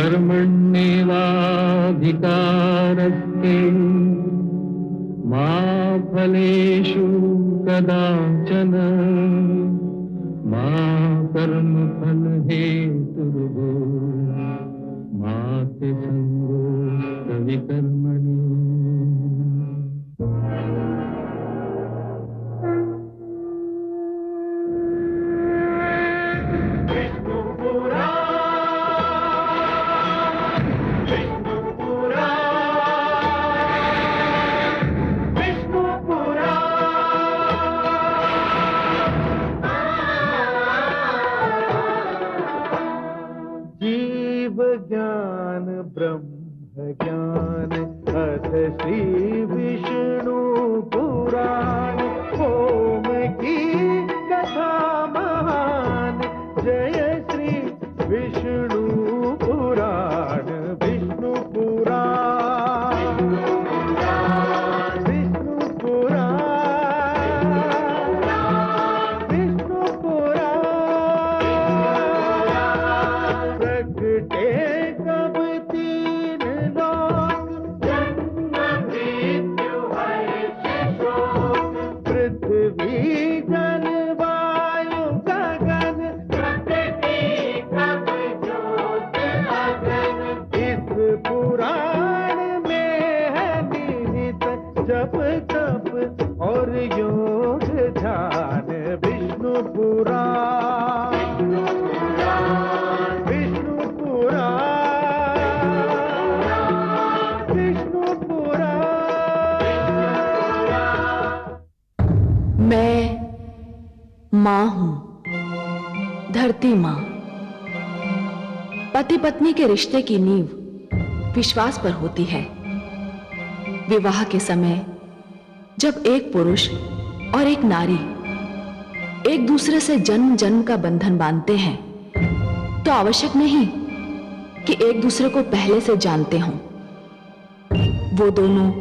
कर्मण्येवाधिकारस्ते मा फलेषु कदाचन मा कर्मफलहेतुर्भो मा ते संगोऽस्त्वविकर्मणि। ज्ञान ब्रह्म ज्ञान अथ श्री विष्णु पुराण ओम की कथा महान जय श्री विष्णु पुराण विष्णु पुराण विष्णु पुराण विष्णु पुराण प्रगटे जप तप और योग ध्यान विष्णु पुराण विष्णु पुराण विष्णु पुराण। मैं मां हूं, धरती मां। पति पत्नी के रिश्ते की नींव विश्वास पर होती है। विवाह के समय जब एक पुरुष और एक नारी एक दूसरे से जन्म जन्म का बंधन बांधते हैं तो आवश्यक नहीं कि एक दूसरे को पहले से जानते हों। वो दोनों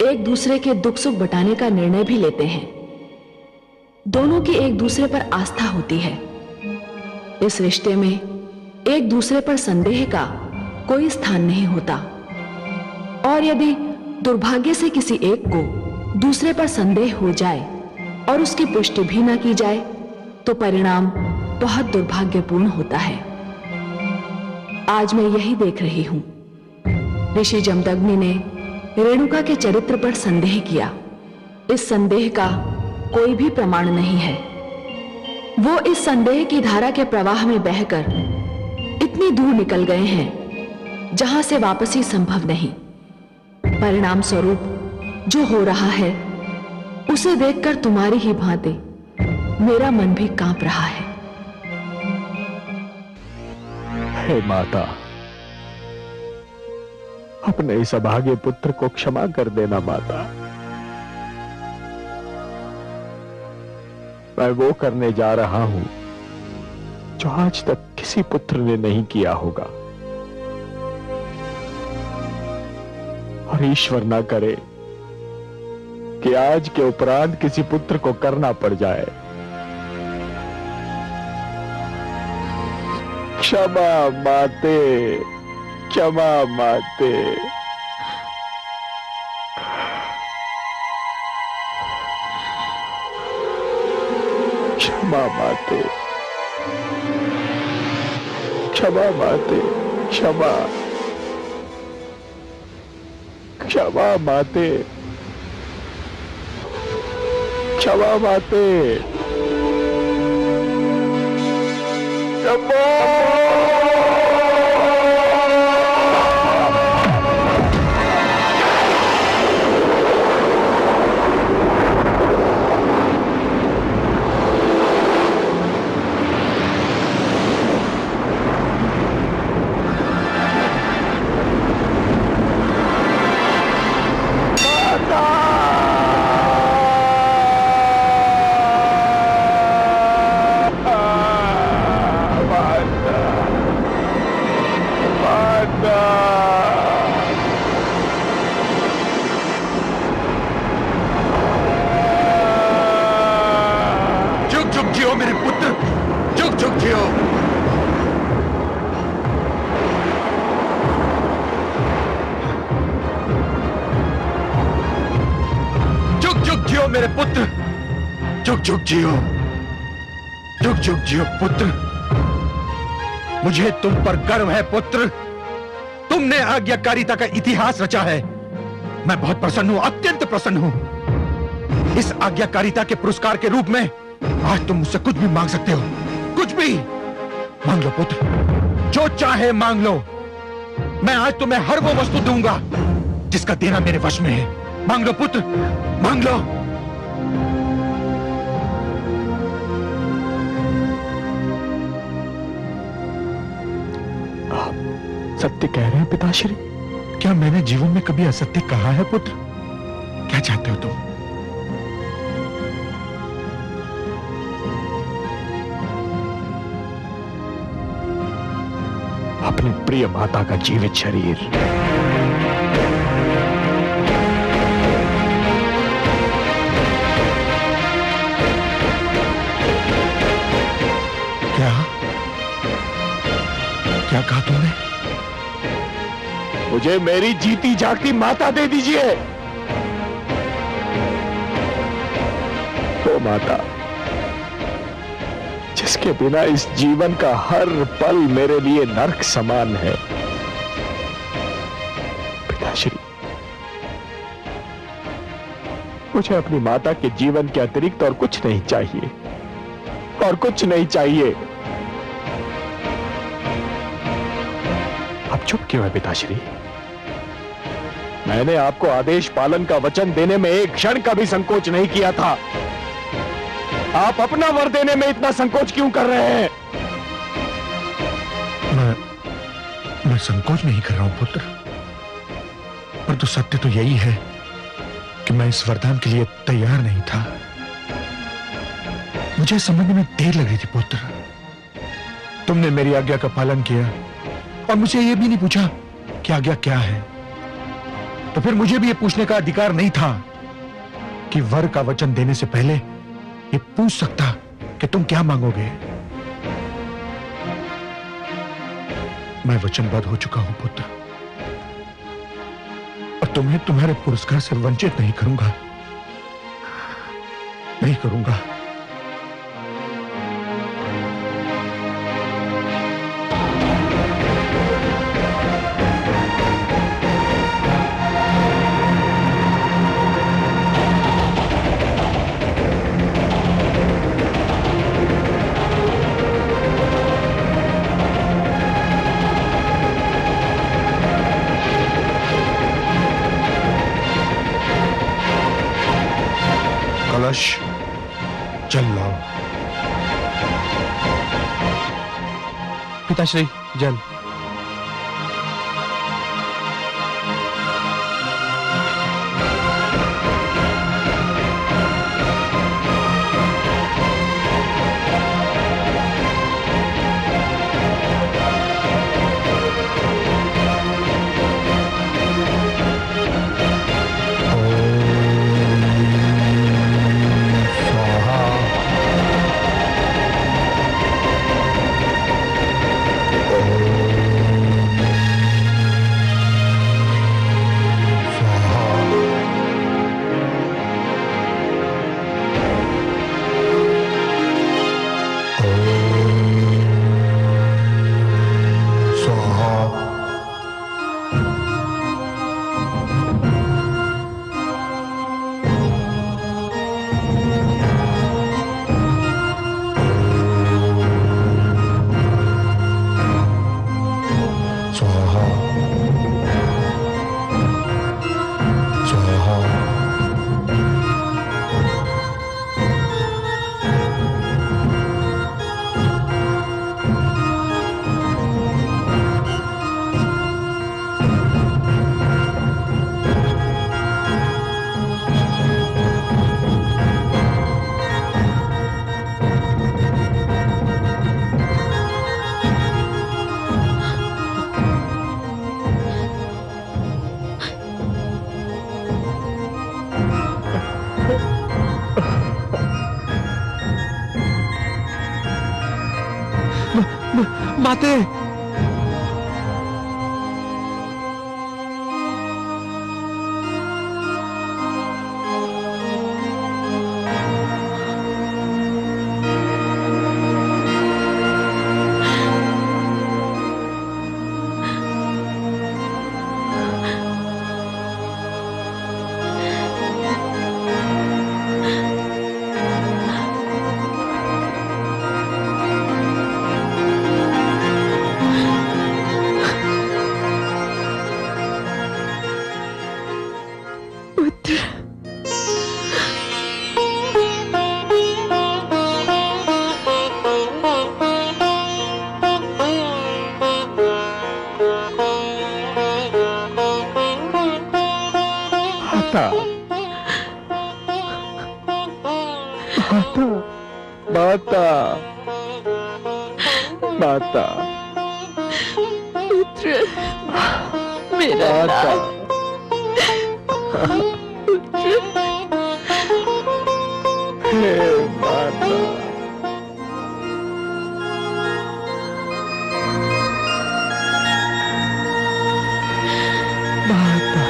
एक दूसरे के दुख सुख बटाने का निर्णय भी लेते हैं। दोनों की एक दूसरे पर आस्था होती है। इस रिश्ते में एक दूसरे पर संदेह का कोई स्थान नहीं होता। और यदि दुर्भाग्य से किसी एक को दूसरे पर संदेह हो जाए और उसकी पुष्टि भी न की जाए तो परिणाम बहुत दुर्भाग्यपूर्ण होता है। आज मैं यही देख रही हूं। ऋषि जमदग्नि ने रेणुका के चरित्र पर संदेह किया। इस संदेह का कोई भी प्रमाण नहीं है। वो इस संदेह की धारा के प्रवाह में बहकर इतनी दूर निकल गए हैं जहां से वापसी संभव नहीं। परिणाम स्वरूप जो हो रहा है उसे देखकर तुम्हारी ही भांति मेरा मन भी कांप रहा है। हे माता, अपने इस अभागे पुत्र को क्षमा कर देना माता। मैं वो करने जा रहा हूं जो आज तक किसी पुत्र ने नहीं किया होगा। और ईश्वर ना करे कि आज के उपरांत किसी पुत्र को करना पड़ जाए। क्षमा माते, क्षमा माते। क्षमा माते, क्षमा माते, क्षमा क्षमा माते, क्षमा माते, क्षमा। माता जुग जियो, जुग जुग जियो पुत्र। मुझे तुम पर गर्व है पुत्र। तुमने आज्ञाकारिता का इतिहास रचा है। मैं बहुत प्रसन्न हूं, अत्यंत प्रसन्न हूं। इस आज्ञाकारिता के पुरस्कार के रूप में आज तुम मुझसे कुछ भी मांग सकते हो, कुछ भी मांग लो पुत्र, जो चाहे मांग लो। मैं आज तुम्हें हर वो वस्तु दूंगा जिसका देना मेरे वश में है। मांग लो पुत्र, मांग लो। आप सत्य कह रहे हैं पिताश्री? क्या मैंने जीवन में कभी असत्य कहा है पुत्र? क्या चाहते हो तुम? अपनी प्रिय माता का जीवित शरीर। क्या क्या कहा तुमने? मुझे मेरी जीती जागती माता दे दीजिए। वो माता जिसके बिना इस जीवन का हर पल मेरे लिए नर्क समान है। पिताश्री, मुझे अपनी माता के जीवन के अतिरिक्त और कुछ नहीं चाहिए, और कुछ नहीं चाहिए। अब चुप क्यों है पिताश्री? मैंने आपको आदेश पालन का वचन देने में एक क्षण का भी संकोच नहीं किया था। आप अपना वर देने में इतना संकोच क्यों कर रहे हैं? मैं संकोच नहीं कर रहा हूं पुत्र, परंतु सत्य तो यही है कि मैं इस वरदान के लिए तैयार नहीं था। मुझे समझने में देर लग रही थी पुत्र। तुमने मेरी आज्ञा का पालन किया और मुझे यह भी नहीं पूछा कि आज्ञा क्या है। तो फिर मुझे भी यह पूछने का अधिकार नहीं था कि वर का वचन देने से पहले ये पूछ सकता कि तुम क्या मांगोगे। मैं वचनबद्ध हो चुका हूं पुत्र, और तुम्हें तुम्हारे पुरस्कार से वंचित नहीं करूंगा, नहीं करूंगा। कलश चल लाओ। पिताश्री, जल। माते, माता, पुत्र, मेरा माता, पुत्र। हे माता। माता,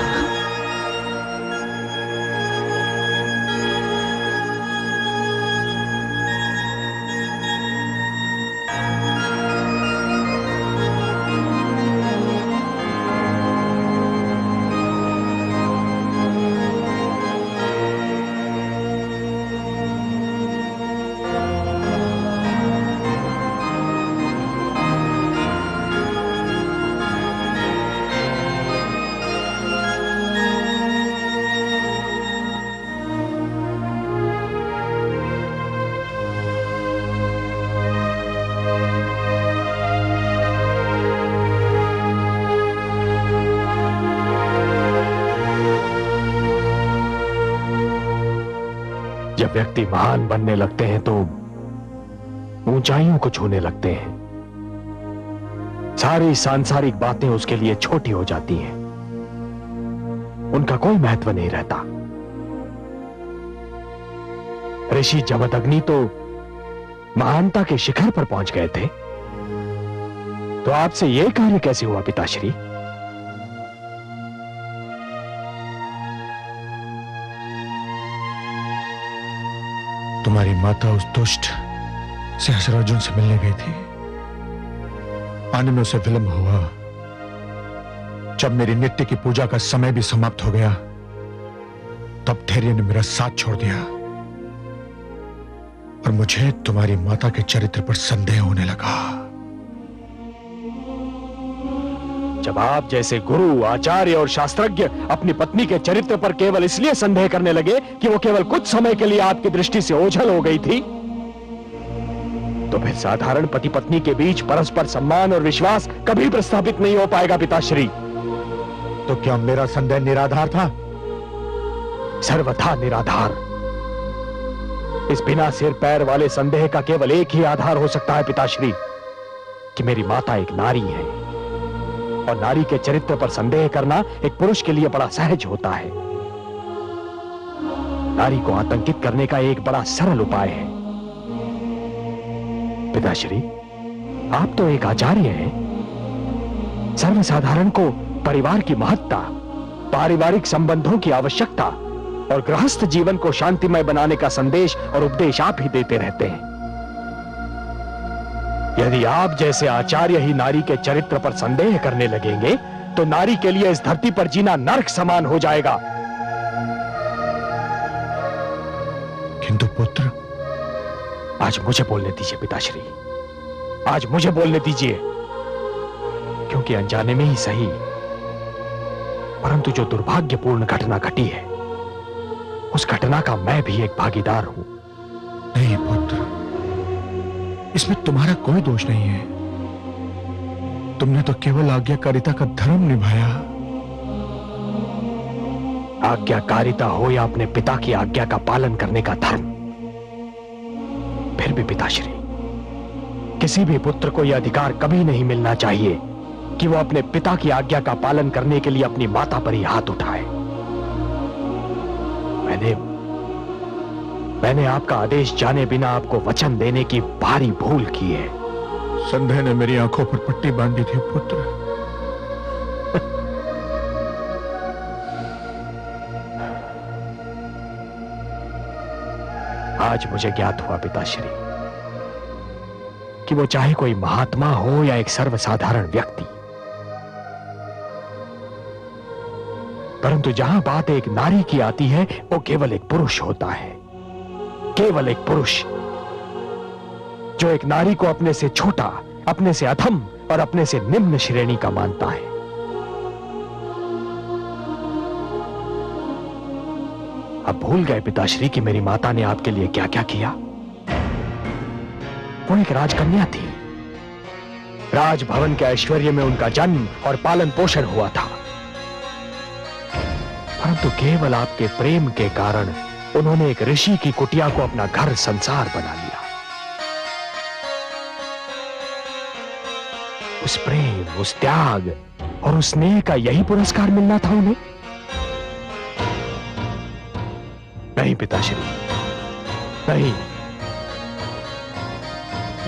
जब व्यक्ति महान बनने लगते हैं तो ऊंचाइयों को छूने लगते हैं। सारी सांसारिक बातें उसके लिए छोटी हो जाती हैं, उनका कोई महत्व नहीं रहता। ऋषि जमदग्नि तो महानता के शिखर पर पहुंच गए थे, तो आपसे यह कार्य कैसे हुआ पिताश्री? तुम्हारी माता उस दुष्ट सहस्रार्जुन से मिलने गई थी। आने में उसे विलंब हुआ। जब मेरी नित्य की पूजा का समय भी समाप्त हो गया, तब धैर्य ने मेरा साथ छोड़ दिया और मुझे तुम्हारी माता के चरित्र पर संदेह होने लगा। जब आप जैसे गुरु, आचार्य और शास्त्रज्ञ अपनी पत्नी के चरित्र पर केवल इसलिए संदेह करने लगे कि वो केवल कुछ समय के लिए आपकी दृष्टि से ओझल हो गई थी, तो फिर साधारण पति पत्नी के बीच परस्पर सम्मान और विश्वास कभी प्रस्थापित नहीं हो पाएगा पिताश्री। तो क्या मेरा संदेह निराधार था? सर्वथा निराधार। इस बिना सिर पैर वाले संदेह का केवल एक ही आधार हो सकता है पिताश्री, कि मेरी माता एक नारी है, और नारी के चरित्र पर संदेह करना एक पुरुष के लिए बड़ा सहज होता है। नारी को आतंकित करने का एक बड़ा सरल उपाय है। पिताश्री, आप तो एक आचार्य हैं। सर्वसाधारण को परिवार की महत्ता, पारिवारिक संबंधों की आवश्यकता और गृहस्थ जीवन को शांतिमय बनाने का संदेश और उपदेश आप ही देते रहते हैं। यदि आप जैसे आचार्य ही नारी के चरित्र पर संदेह करने लगेंगे, तो नारी के लिए इस धरती पर जीना नरक समान हो जाएगा। किंतु पुत्र, आज मुझे बोलने दीजिए पिताश्री, आज मुझे बोलने दीजिए, क्योंकि अनजाने में ही सही, परंतु जो दुर्भाग्यपूर्ण घटना घटी है, उस घटना का मैं भी एक भागीदार हूं। नहीं पुत्र, इसमें तुम्हारा कोई दोष नहीं है। तुमने तो केवल आज्ञाकारिता का धर्म निभाया। आज्ञाकारिता हो या अपने पिता की आज्ञा का पालन करने का धर्म, फिर भी पिताश्री, किसी भी पुत्र को यह अधिकार कभी नहीं मिलना चाहिए कि वो अपने पिता की आज्ञा का पालन करने के लिए अपनी माता पर ही हाथ उठाए। मैंने आपका आदेश जाने बिना आपको वचन देने की भारी भूल की है। संदेह ने मेरी आंखों पर पट्टी बांधी थी पुत्र। आज मुझे ज्ञात हुआ पिताश्री कि वो चाहे कोई महात्मा हो या एक सर्वसाधारण व्यक्ति, परंतु जहां बात एक नारी की आती है, वो केवल एक पुरुष होता है। केवल एक पुरुष जो एक नारी को अपने से छोटा, अपने से अधम और अपने से निम्न श्रेणी का मानता है। अब भूल गए पिताश्री कि मेरी माता ने आपके लिए क्या क्या किया। वो एक राजकन्या थी। राजभवन के ऐश्वर्य में उनका जन्म और पालन पोषण हुआ था, परंतु केवल आपके प्रेम के कारण उन्होंने एक ऋषि की कुटिया को अपना घर संसार बना लिया। उस प्रेम, उस त्याग और उस स्नेह का यही पुरस्कार मिलना था उन्हें? नहीं पिताश्री, नहीं।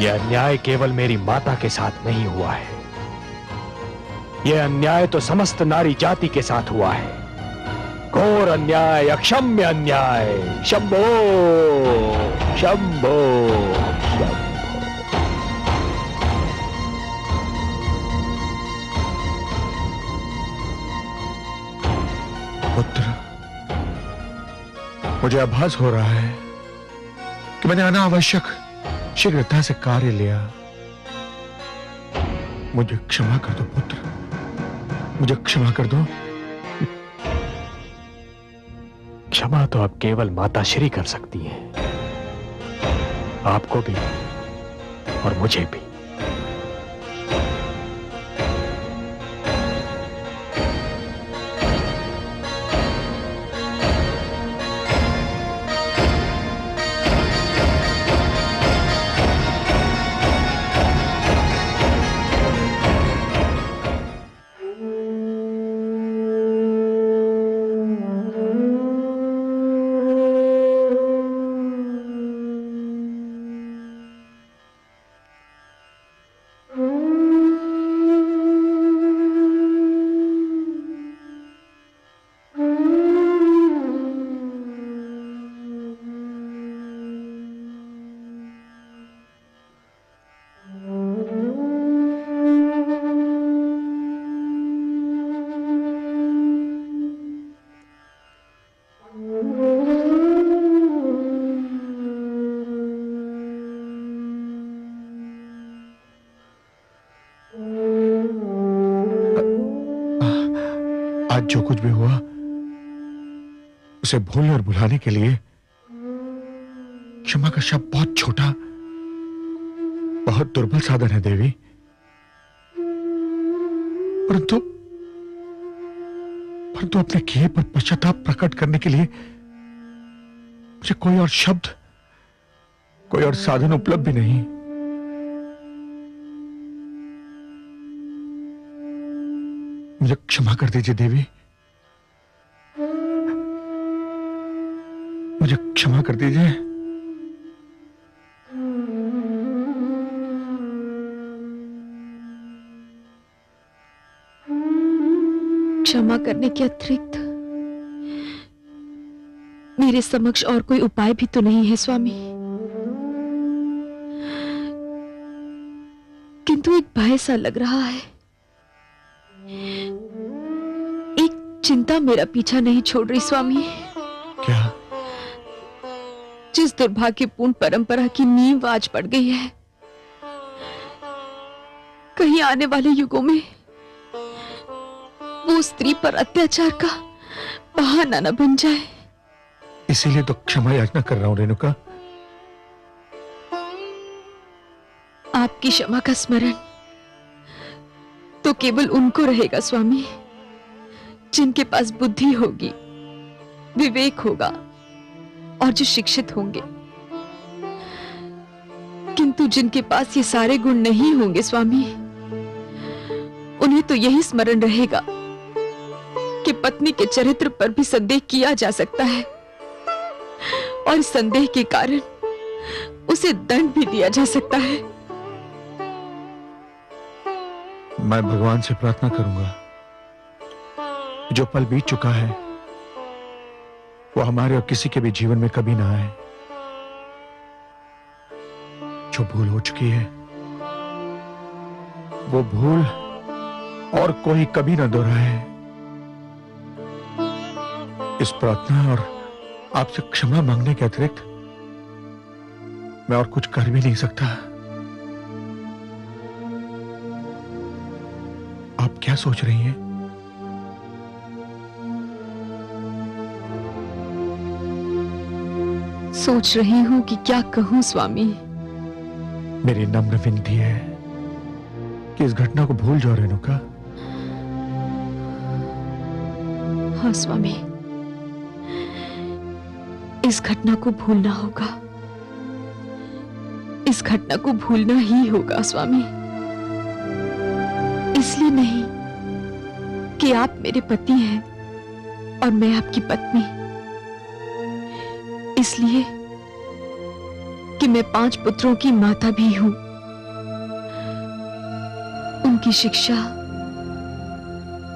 यह अन्याय केवल मेरी माता के साथ नहीं हुआ है, यह अन्याय तो समस्त नारी जाति के साथ हुआ है। घोर अन्याय, अक्षम्य अन्याय। शंभो शंभो शंभो। पुत्र, मुझे आभास हो रहा है कि मैंने अनावश्यक शीघ्रता से कार्य लिया। मुझे क्षमा कर दो पुत्र, मुझे क्षमा कर दो। क्षमा तो अब केवल माता श्री कर सकती हैं, आपको भी और मुझे भी। आज जो कुछ भी हुआ उसे भूलने और भुलाने के लिए क्षमा का शब्द बहुत छोटा, बहुत दुर्बल साधन है देवी। परंतु अपने किए पर पश्चाताप प्रकट करने के लिए मुझे कोई और शब्द, कोई और साधन उपलब्ध भी नहीं। मुझे क्षमा कर दीजिए देवी, मुझे क्षमा कर दीजिए। क्षमा करने के अतिरिक्त मेरे समक्ष और कोई उपाय भी तो नहीं है स्वामी। किंतु एक भय सा लग रहा है, एक चिंता मेरा पीछा नहीं छोड़ रही स्वामी। क्या? जिस दुर्भाग्यपूर्ण परंपरा की नींव आज पड़ गई है, कहीं आने वाले युगों में वो स्त्री पर अत्याचार का बहाना न बन जाए। इसीलिए तो क्षमा याचना कर रहा हूं रेणुका। आपकी क्षमा का स्मरण तो केवल उनको रहेगा स्वामी, जिनके पास बुद्धि होगी, विवेक होगा और जो शिक्षित होंगे। किंतु जिनके पास ये सारे गुण नहीं होंगे स्वामी, उन्हें तो यही स्मरण रहेगा कि पत्नी के चरित्र पर भी संदेह किया जा सकता है और संदेह के कारण उसे दंड भी दिया जा सकता है। मैं भगवान से प्रार्थना करूंगा, जो पल बीत चुका है वो हमारे और किसी के भी जीवन में कभी ना आए। जो भूल हो चुकी है वो भूल और कोई कभी ना दोहराए। इस प्रार्थना और आपसे क्षमा मांगने के अतिरिक्त मैं और कुछ कर भी नहीं सकता। आप क्या सोच रही हैं? सोच रही हूं कि क्या कहूं स्वामी। मेरी नम्र विनती है कि इस घटना को भूल जाओ रेणुका। हाँ स्वामी, इस घटना को भूलना होगा, इस घटना को भूलना ही होगा स्वामी। इसलिए नहीं कि आप मेरे पति हैं और मैं आपकी पत्नी, इसलिए कि मैं 5 पुत्रों की माता भी हूं। उनकी शिक्षा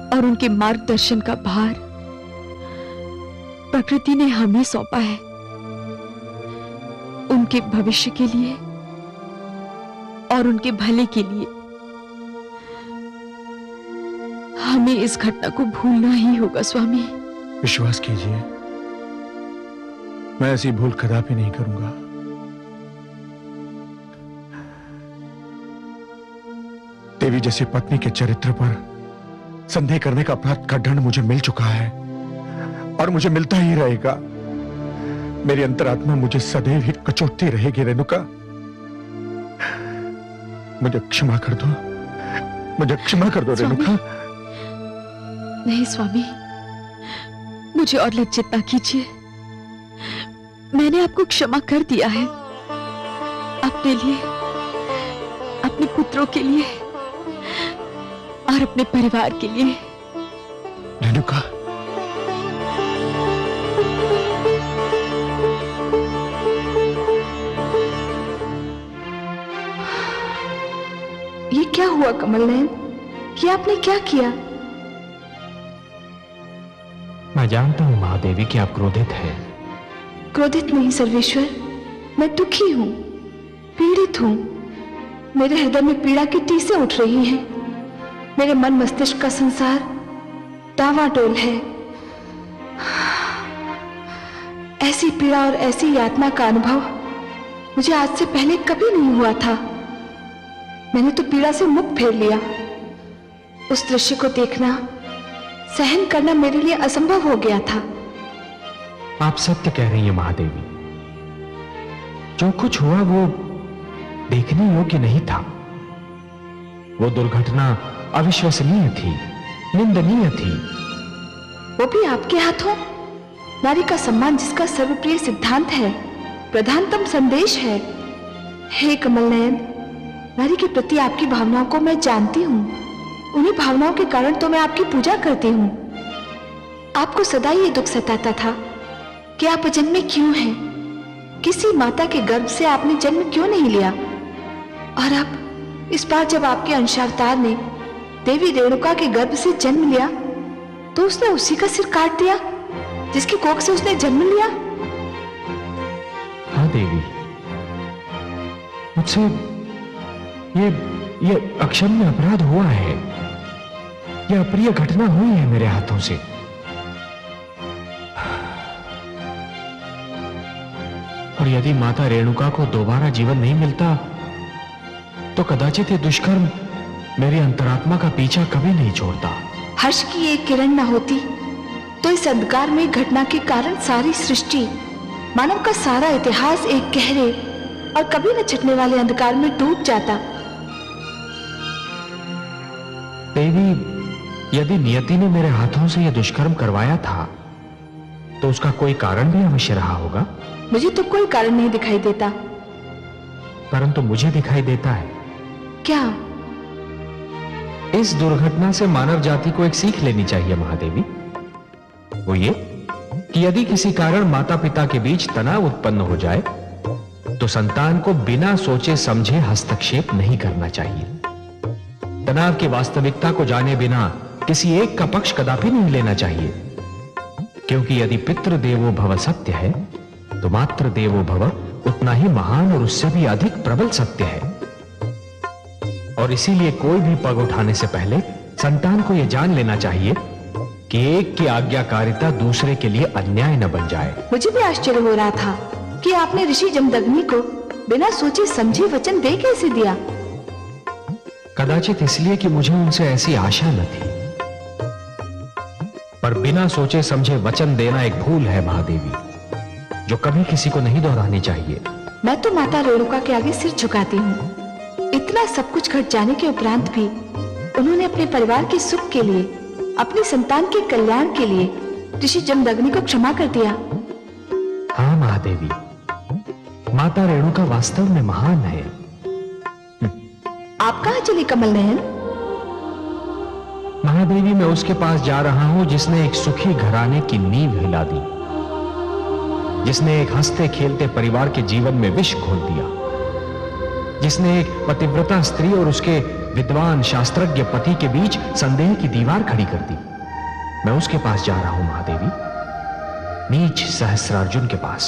और उनके मार्गदर्शन का भार प्रकृति ने हमें सौंपा है, उनके भविष्य के लिए और उनके भले के लिए। हमें इस घटना को भूलना ही होगा स्वामी। विश्वास कीजिए, मैं ऐसी भूल कदापि नहीं करूंगा। देवी जैसी पत्नी के चरित्र पर संदेह करने का अपराध का दंड मुझे मिल चुका है और मुझे मिलता ही रहेगा। मेरी अंतरात्मा मुझे सदैव ही कचोटती रहेगी। रेणुका, मुझे क्षमा कर दो, मुझे क्षमा कर दो रेणुका। नहीं स्वामी, मुझे और लज्जित ना कीजिए। मैंने आपको क्षमा कर दिया है, अपने लिए, अपने पुत्रों के लिए और अपने परिवार के लिए। रेणुका, ये क्या हुआ कमल नयन? ये आपने क्या किया? मैं जानता हूं महादेवी कि आप क्रोधित हैं। क्रोधित नहीं सर्वेश्वर, मैं दुखी हूं, पीड़ित हूं। मेरे हृदय में पीड़ा की टीसें उठ रही हैं। मेरे मन मस्तिष्क का संसार डावाडोल है। ऐसी पीड़ा और ऐसी यातना का अनुभव मुझे आज से पहले कभी नहीं हुआ था। मैंने तो पीड़ा से मुख फेर लिया। उस दृश्य को देखना, सहन करना मेरे लिए असंभव हो गया था। आप सत्य कह रही हैं महादेवी। जो कुछ हुआ वो देखने योग्य नहीं था। वो दुर्घटना अविश्वसनीय थी, निंदनीय थी। वो भी आपके हाथों? नारी का सम्मान जिसका सर्वप्रिय सिद्धांत है, प्रधानतम संदेश है। हे कमल नयन, नारी के प्रति आपकी भावनाओं को मैं जानती हूं। उन्हीं भावनाओं के कारण तो मैं आपकी पूजा करती हूं। आपको सदा ये दुख सताता था कि आप अजन्मे क्यों हैं? किसी माता के गर्भ से आपने जन्म क्यों नहीं लिया? और अब इस बार जब आपके अंशावतार ने देवी रेणुका के गर्भ से जन्म लिया, तो उसने उसी का सिर काट दिया जिसकी कोख से उसने जन्म लिया। हाँ देवी, मुझसे ये अक्षम्य अपराध हुआ है। यह अप्रिय घटना हुई है मेरे हाथों से। और यदि माता रेणुका को दोबारा जीवन नहीं मिलता तो कदाचित ये दुष्कर्म मेरी अंतरात्मा का पीछा कभी नहीं छोड़ता। हर्ष की एक किरण न होती तो इस अंधकार में घटना के कारण सारी सृष्टि, मानव का सारा इतिहास एक गहरे और कभी न छटने वाले अंधकार में डूब जाता। देवी, यदि नियति ने मेरे हाथों से यह दुष्कर्म करवाया था तो उसका कोई कारण भी अवश्य रहा होगा। मुझे तो कोई कारण नहीं दिखाई देता। परंतु मुझे दिखाई देता है। क्या? इस दुर्घटना से मानव जाति को एक सीख लेनी चाहिए महादेवी। वो ये कि यदि किसी कारण माता पिता के बीच तनाव उत्पन्न हो जाए तो संतान को बिना सोचे समझे हस्तक्षेप नहीं करना चाहिए। तनाव की वास्तविकता को जाने बिना किसी एक का पक्ष कदापि नहीं लेना चाहिए, क्योंकि यदि पितृ देवो भव सत्य है तो मातृ देवो भव उतना ही महान और उससे भी अधिक प्रबल सत्य है। और इसीलिए कोई भी पग उठाने से पहले संतान को यह जान लेना चाहिए कि एक की आज्ञाकारिता दूसरे के लिए अन्याय न बन जाए। मुझे भी आश्चर्य हो रहा था कि आपने ऋषि जमदग्नि को बिना सोचे समझे वचन दे कैसे दिया। कदाचित इसलिए कि मुझे उनसे ऐसी आशा न थी। पर बिना सोचे समझे वचन देना एक भूल है महादेवी, जो कभी किसी को नहीं दोहरानी चाहिए। मैं तो माता रेणुका के आगे सिर झुकाती हूँ। इतना सब कुछ घट जाने के उपरांत भी उन्होंने अपने परिवार के सुख के लिए, अपनी संतान के कल्याण के लिए ऋषि जमदग्नि को क्षमा कर दिया। हाँ महादेवी, माता रेणुका वास्तव में महान है। आप कहां चली कमल नयन? महादेवी, मैं उसके पास जा रहा हूं जिसने एक सुखी घराने की नींव हिला दी, जिसने एक हंसते खेलते परिवार के जीवन में विष घोल दिया, जिसने एक पतिव्रता स्त्री और उसके विद्वान शास्त्रज्ञ पति के बीच संदेह की दीवार खड़ी कर दी। मैं उसके पास जा रहा हूं महादेवी, नीच सहस्रार्जुन के पास।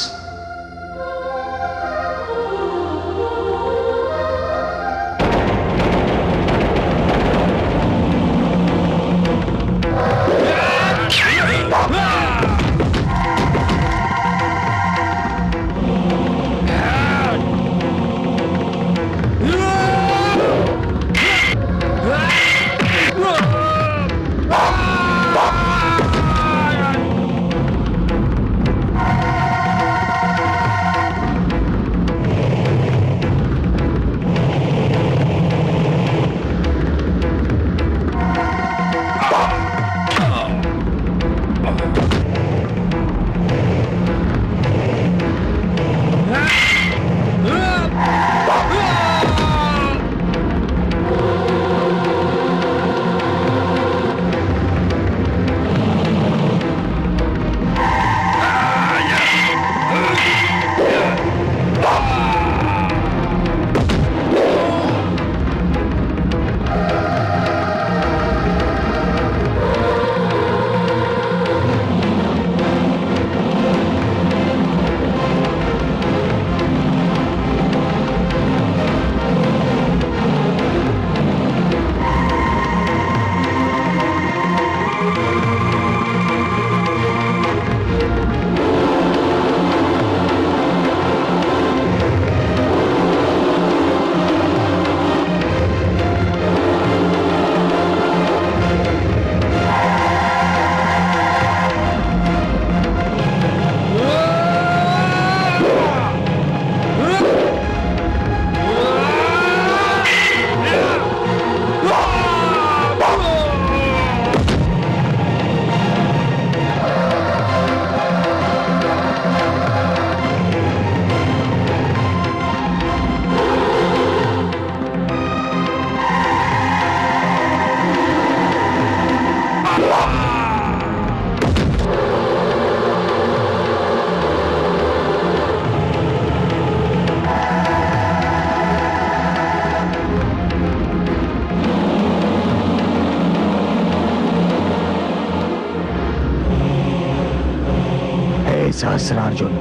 सहस्रार्जुन,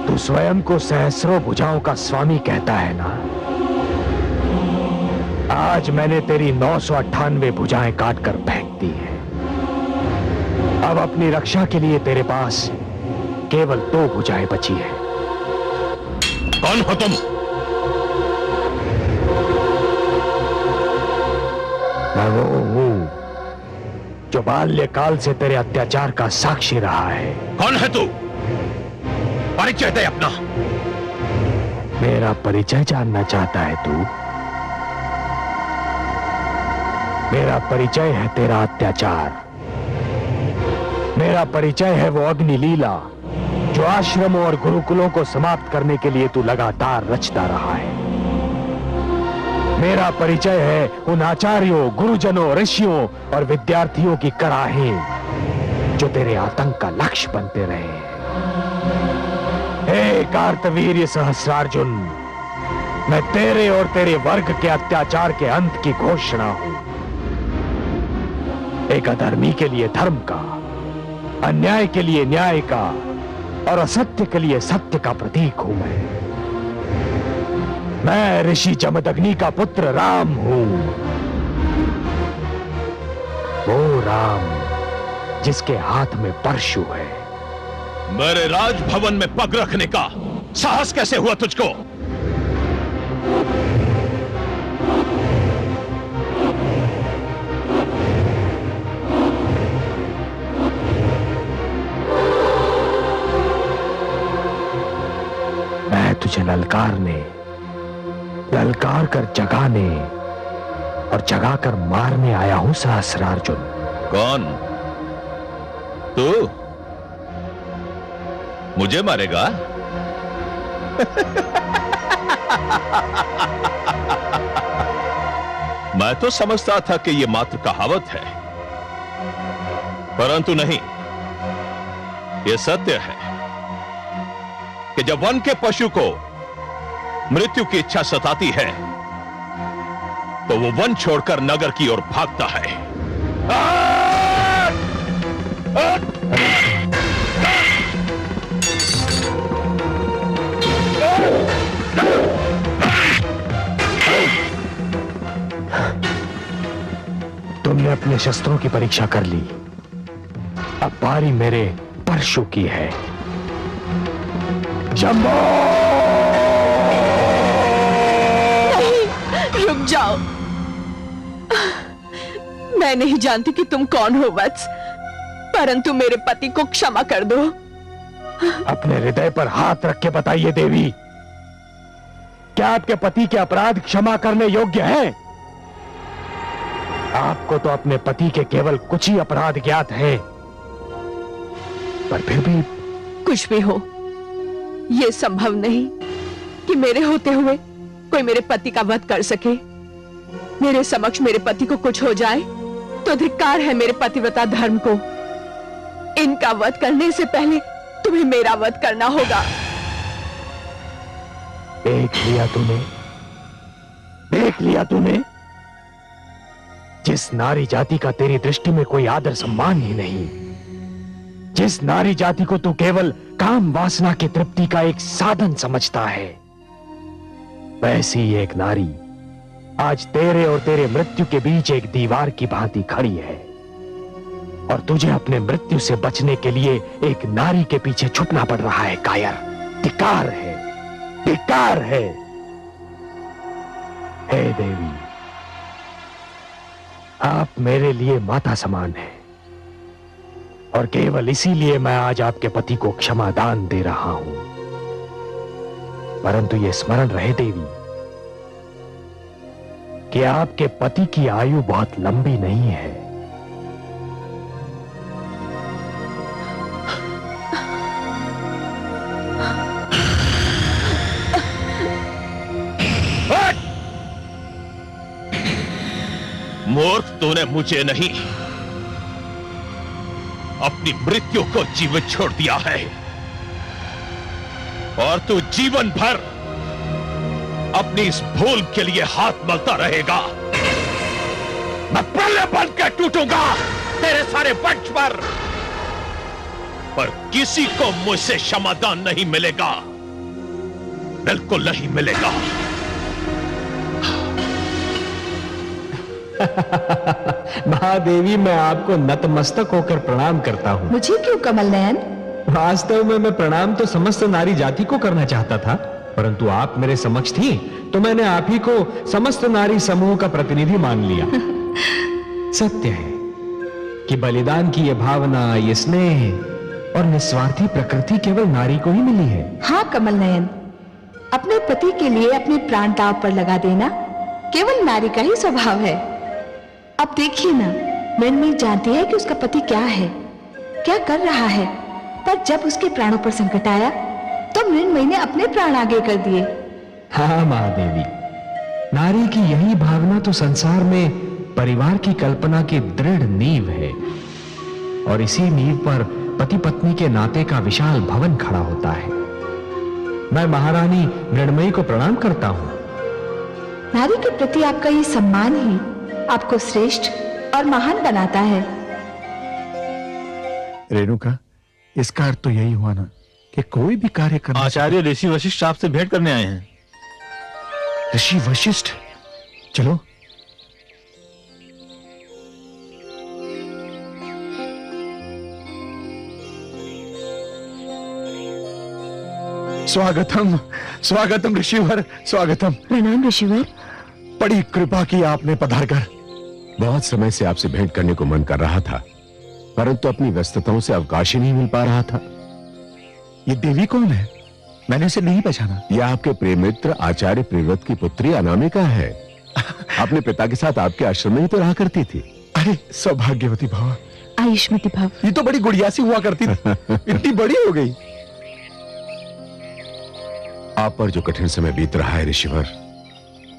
तू स्वयं को सहस्रों भुजाओं का स्वामी कहता है ना? आज मैंने तेरी 998 भुजाएं काटकर फेंक दी हैं। अब अपनी रक्षा के लिए तेरे पास केवल 2 भुजाएं बची हैं। कौन हो तुम? मैं वो हूं जो बाल्यकाल से तेरे अत्याचार का साक्षी रहा है। कौन है तू? परिचय दे अपना। मेरा परिचय जानना चाहता है तू? मेरा परिचय है तेरा अत्याचार। मेरा परिचय है वो अग्नि लीला जो आश्रमों और गुरुकुलों को समाप्त करने के लिए तू लगातार रचता रहा है। मेरा परिचय है उन आचार्यों, गुरुजनों, ऋषियों और विद्यार्थियों की कराहें जो तेरे आतंक का लक्ष्य बनते रहे। हे कार्तवीर्य सहस्रार्जुन, मैं तेरे और तेरे वर्ग के अत्याचार के अंत की घोषणा हूं। एक अधर्मी के लिए धर्म का, अन्याय के लिए न्याय का और असत्य के लिए सत्य का प्रतीक हूं मैं ऋषि जमदग्नि का पुत्र राम हूं। वो राम जिसके हाथ में परशु है। मेरे राजभवन में पग रखने का साहस कैसे हुआ तुझको? मैं तुझे ललकार कर जगाने और जगाकर मारने आया हूं सहस्रार्जुन। कौन तू? मुझे मारेगा? मैं तो समझता था कि यह मात्र कहावत है, परंतु नहीं, यह सत्य है कि जब वन के पशु को मृत्यु की इच्छा सताती है तो वो वन छोड़कर नगर की ओर भागता है। तुमने अपने शस्त्रों की परीक्षा कर ली, अब बारी मेरे परशु की है। शंभो! नहीं, रुक जाओ। मैं नहीं जानती कि तुम कौन हो वत्स, परंतु मेरे पति को क्षमा कर दो। अपने हृदय पर हाथ रख के बताइए देवी, क्या आपके पति के अपराध क्षमा करने योग्य हैं? आपको तो अपने पति के केवल कुछ ही अपराध ज्ञात हैं, पर फिर भी कुछ भी हो, यह संभव नहीं कि मेरे होते हुए कोई मेरे पति का वध कर सके। मेरे समक्ष मेरे पति को कुछ हो जाए तो धिक्कार है मेरे पतिव्रता धर्म को। इनका वध करने से पहले तुम्हें मेरा वध करना होगा। देख लिया तूने, जिस नारी जाति का तेरी दृष्टि में कोई आदर सम्मान ही नहीं, जिस नारी जाति को तू केवल काम वासना की तृप्ति का एक साधन समझता है, वैसी एक नारी आज तेरे और तेरे मृत्यु के बीच एक दीवार की भांति खड़ी है, और तुझे अपने मृत्यु से बचने के लिए एक नारी के पीछे छुपना पड़ रहा है। कायर, धिक्कार है, धिक्कार है। हे देवी, आप मेरे लिए माता समान हैं, और केवल इसीलिए मैं आज आपके पति को क्षमा दान दे रहा हूं। परंतु यह स्मरण रहे देवी कि आपके पति की आयु बहुत लंबी नहीं है। मूर्ख, तूने मुझे नहीं, अपनी मृत्यु को जीवित छोड़ दिया है, और तू जीवन भर अपनी इस भूल के लिए हाथ मलता रहेगा। मैं प्रलय बन के टूटूंगा तेरे सारे वंश पर किसी को मुझसे क्षमादान नहीं मिलेगा, बिल्कुल नहीं मिलेगा। महादेवी, मैं आपको नतमस्तक होकर प्रणाम करता हूँ। मुझे क्यों कमल नयन? वास्तव में मैं प्रणाम तो समस्त नारी जाति को करना चाहता था, परंतु आप मेरे समक्ष थी तो मैंने आप ही को समस्त नारी समूह का प्रतिनिधि मान लिया। सत्य है कि बलिदान की यह भावना, ये स्नेह और निस्वार्थी प्रकृति केवल नारी को ही मिली है। हाँ कमल नयन, अपने पति के लिए अपने प्राण दांव पर लगा देना केवल नारी का ही स्वभाव है। अब देखिए ना, मृण्मयी जानती है कि उसका पति क्या है, क्या कर रहा है, पर जब उसके प्राणों पर संकट आया तो मृण्मयी ने अपने प्राण आगे कर दिए। हाँ महादेवी, नारी की यही भावना तो संसार में परिवार की कल्पना की दृढ़ नींव है, और इसी नींव पर पति पत्नी के नाते का विशाल भवन खड़ा होता है। मैं महारानी मृण्मयी को प्रणाम करता हूँ। नारी के प्रति आपका ये सम्मान ही आपको श्रेष्ठ और महान बनाता है। रेणुका, इसका अर्थ तो यही हुआ ना कि कोई भी कार्य करना। आचार्य ऋषि वशिष्ठ आपसे भेंट करने आए हैं। ऋषि वशिष्ठ, चलो। स्वागतम स्वागतम ऋषिवर, स्वागतम। प्रणाम ऋषिवर। बड़ी कृपा की आपने पधारकर। बहुत समय से आपसे भेंट करने को मन कर रहा था, परंतु अपनी व्यस्तताओं से अवकाश ही नहीं मिल पा रहा था। ये देवी कौन है? मैंने उसे नहीं पहचाना। यह आपके प्रेम मित्र आचार्य प्रिव्रत की पुत्री अनामिका है। अपने पिता के साथ आपके आश्रम में ही तो रहा करती थी। अरे सौभाग्यवती भव। आयुष्मती भव। ये तो बड़ी गुड़िया सी हुआ करती थी, इतनी बड़ी हो गई। आप पर जो कठिन समय बीत रहा है ऋषिवर,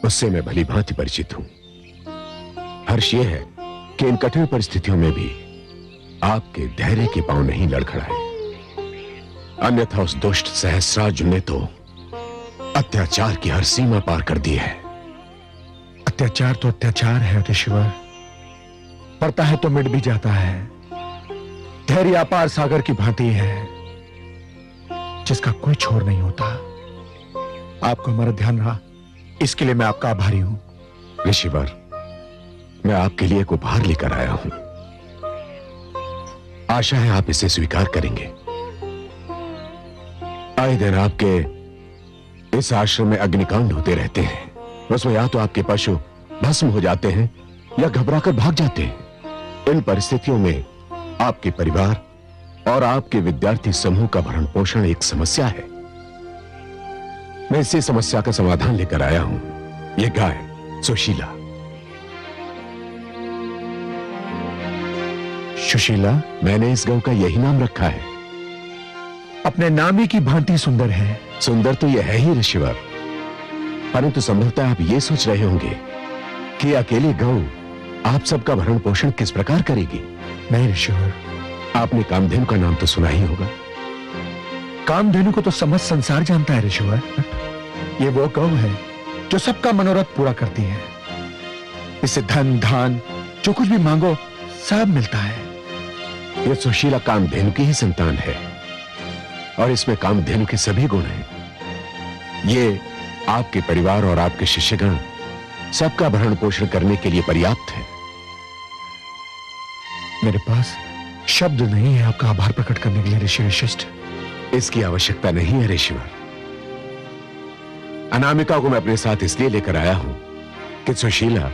उससे मैं भली भांति परिचित हूं। हर्ष ये है कि इन कठिन परिस्थितियों में भी आपके धैर्य के पांव नहीं लड़खड़ाए। अन्यथा उस दुष्ट सहस्रार्जुन ने तो अत्याचार की हर सीमा पार कर दी है। अत्याचार तो अत्याचार है ऋषिवर, पड़ता है तो मिट भी जाता है। धैर्य अपार सागर की भांति है जिसका कोई छोर नहीं होता। आपको हमारा ध्यान रहा, इसके लिए मैं आपका आभारी हूं। ऋषिवर, मैं आपके लिए एक उपहार लेकर आया हूं। आशा है आप इसे स्वीकार करेंगे। आए दिन आपके इस आश्रम में अग्निकांड होते रहते हैं। उसमें या तो आपके पशु भस्म हो जाते हैं या घबराकर भाग जाते हैं। इन परिस्थितियों में आपके परिवार और आपके विद्यार्थी समूह का भरण पोषण एक समस्या है। मैं इसी समस्या का समाधान लेकर आया हूं। यह गाय सुशीला। सुशीला? मैंने इस गौ का यही नाम रखा है। अपने नाम ही की भांति सुंदर है। सुंदर तो यह है ही ऋषिवर, परंतु संभवतः आप ये सोच रहे होंगे कि अकेली गौ आप सबका भरण पोषण किस प्रकार करेगी। नहीं ऋषिवर, आपने कामधेनु का नाम तो सुना ही होगा। कामधेनु को तो समस्त संसार जानता है ऋषिवर। ये वो गौ है जो सबका मनोरथ पूरा करती है। इससे धन धान जो कुछ भी मांगो सब मिलता है। यह सुशीला कामधेनु की ही संतान है और इसमें कामधेनु के सभी गुण हैं। ये आपके परिवार और आपके शिष्यगण सबका भरण पोषण करने के लिए पर्याप्त है। मेरे पास शब्द नहीं है आपका आभार प्रकट करने के लिए ऋषि वशिष्ठ। इसकी आवश्यकता नहीं है ऋषिवर। अनामिका को मैं अपने साथ इसलिए लेकर आया हूं कि सुशीला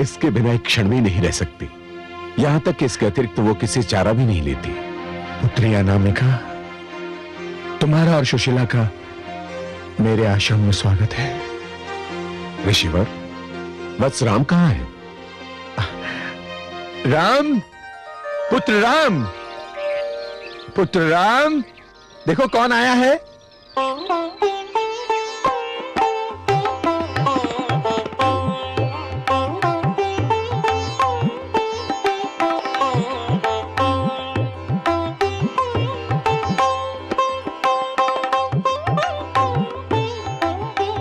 इसके बिना एक क्षण भी नहीं रह सकती। यहां तक कि इसके अतिरिक्त वो किसी चारा भी नहीं लेती। पुत्री अनामिका, तुम्हारा और सुशीला का मेरे आश्रम में स्वागत है। ऋषिवर, वत्स राम कहां है? राम, पुत्र राम, पुत्र राम, देखो कौन आया है।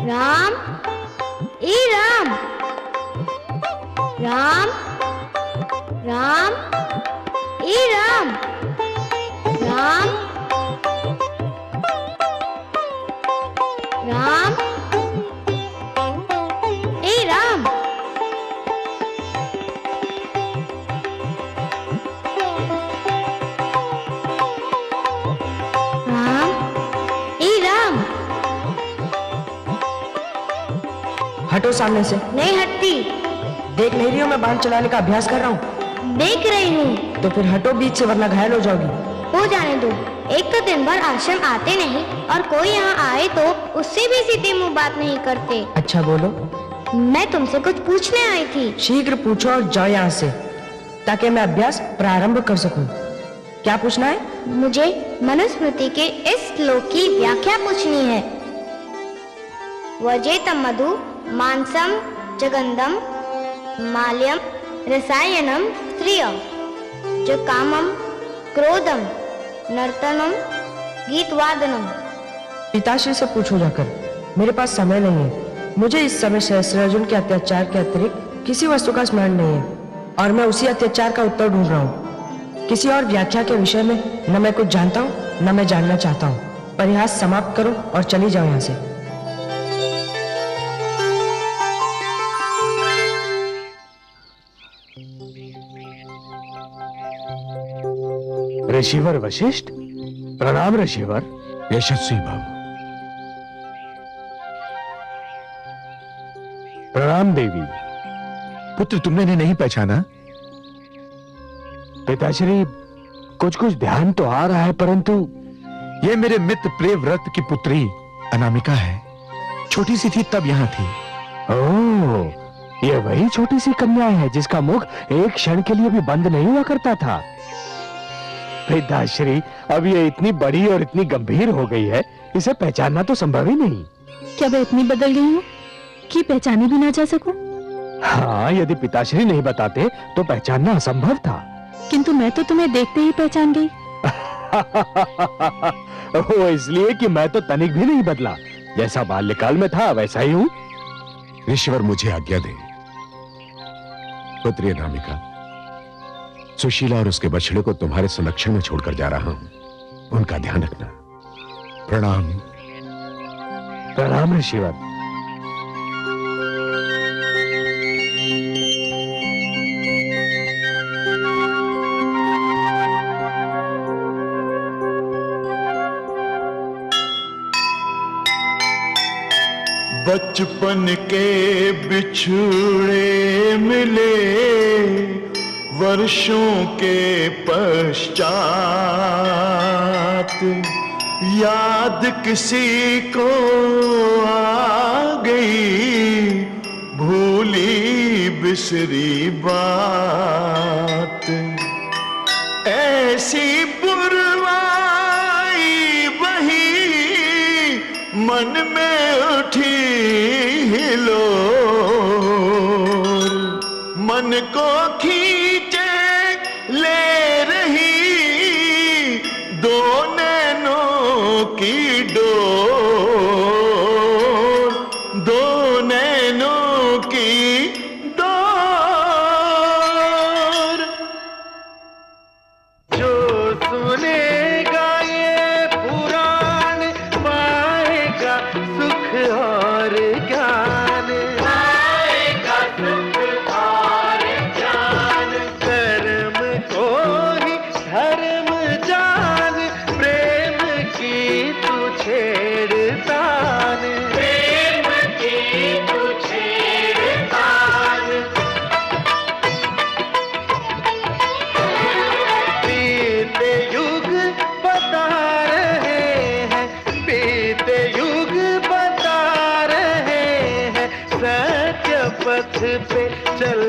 राम, ए राम, राम, राम, ए राम, राम, राम, ए राम। राम, ए राम। हटो सामने से। नहीं हटती। देख नहीं रही हो मैं बाण चलाने का अभ्यास कर रहा हूँ? देख रही हूँ। तो फिर हटो बीच से, वरना घायल हो जाओगी। हो जाने दो। एक तो दिन भर आश्रम आते नहीं और कोई यहाँ आए तो उससे भी सीधे मुंह बात नहीं करते। अच्छा बोलो। मैं तुमसे कुछ पूछने आई थी। शीघ्र पूछो और जाओ यहाँ से, ताकि मैं अभ्यास प्रारंभ कर सकूं। क्या पूछना है? मुझे मनुस्मृति के इस श्लोक की व्याख्या पूछनी है। वजेतम मधु मांसम जगंदम माल्यम रसायनम स्त्रियम जो कामम क्रोधम नर्तनम गीतवादनम। पिताश्री से पूछो जाकर, मेरे पास समय नहीं है। मुझे इस समय सहस्रार्जुन के अत्याचार के अतिरिक्त किसी वस्तु का स्मरण नहीं है और मैं उसी अत्याचार का उत्तर ढूंढ रहा हूँ। किसी और व्याख्या के विषय में न मैं कुछ जानता हूँ न मैं जानना चाहता हूँ। परिहास समाप्त करो और चली जाओ यहाँ से। ऋषिवर वशिष्ठ, प्रणाम ऋषिवर। यशस्वी भव। प्रणाम देवी। पुत्र, तुमने इन्हें नहीं पहचाना? पिताश्री, कुछ कुछ ध्यान तो आ रहा है, परंतु ये मेरे मित्र प्रियव्रत की पुत्री अनामिका है। छोटी सी थी तब यहाँ थी। ओह, ये वही छोटी सी कन्या है जिसका मुख एक क्षण के लिए भी बंद नहीं हुआ करता था। पिताश्री, अब ये इतनी बड़ी और इतनी गंभीर हो गई है, इसे पहचानना तो संभव ही नहीं। क्या मैं इतनी बदल गई हूँ कि पहचानी भी ना जा सकूं? हाँ, यदि पिताश्री नहीं बताते तो पहचानना असंभव था। किंतु मैं तो तुम्हें देखते ही पहचान गई। वो इसलिए कि मैं तो तनिक भी नहीं बदला, जैसा बाल्यकाल में था वैसा ही हूँ। ऋषिवर, मुझे आज्ञा दें। पुत्री अनामिका, सुशीला और उसके बछड़े को तुम्हारे संरक्षण में छोड़कर जा रहा हूं, उनका ध्यान रखना। प्रणाम। प्रणाम ऋषिवर। बचपन के बिछुड़े मिले वर्षों के पश्चात, याद किसी को आ गई भूली बिसरी बात। ऐसी बुरवाई वही मन में उठी हिलोर, मन को खींचे ले रही दो नैनों की डोर, दो नैनों की डोर। जो सुनेगा ये पुराण पाएगा सुख और ज्ञान, पाएगा सुख और ज्ञान। कर्म को ही धर्म जान, प्रेम की तू छेड़तान, प्रेम की तू छेड़तान। बीते युग बता रहे हैं, बीते युग बता रहे हैं, सत्य पथ पे चल